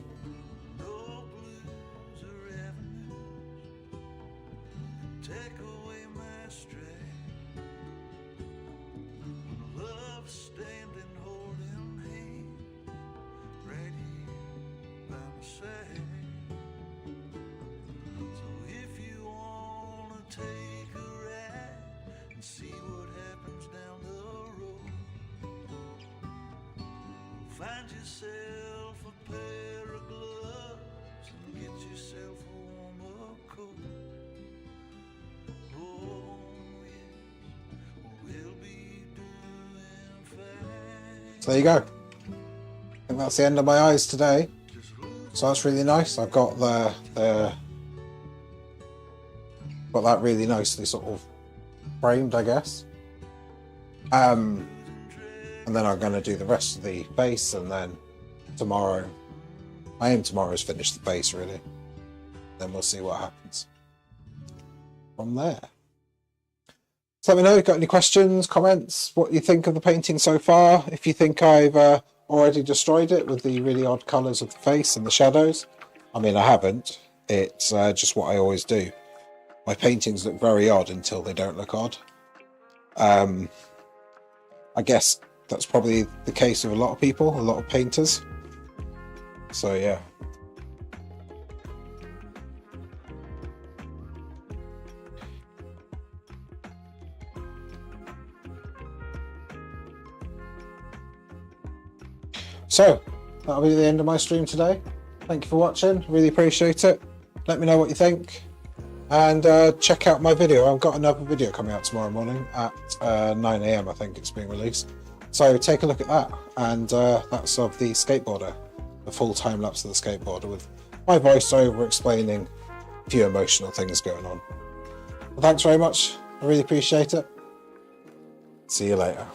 [SPEAKER 1] Find yourself a pair of gloves and get yourself a warm-up coat. Oh, yes, we'll be doing fine.
[SPEAKER 2] So there you go. I think that's the end of my eyes today. So that's really nice. I've got got that really nicely sort of framed, I guess. And then I'm going to do the rest of the face, and then tomorrow, my aim tomorrow is finish the face really. Then we'll see what happens from there. So let me know if you've got any questions, comments, what you think of the painting so far. If you think I've already destroyed it with the really odd colours of the face and the shadows. I mean, I haven't. It's just what I always do. My paintings look very odd until they don't look odd. I guess that's probably the case with a lot of people, a lot of painters. So yeah. So that'll be the end of my stream today. Thank you for watching, really appreciate it. Let me know what you think, and check out my video. I've got another video coming out tomorrow morning at 9 AM I think it's being released. So take a look at that, and that's of the skateboarder, the full time lapse of the skateboarder with my voiceover explaining a few emotional things going on. Well, thanks very much, I really appreciate it. See you later.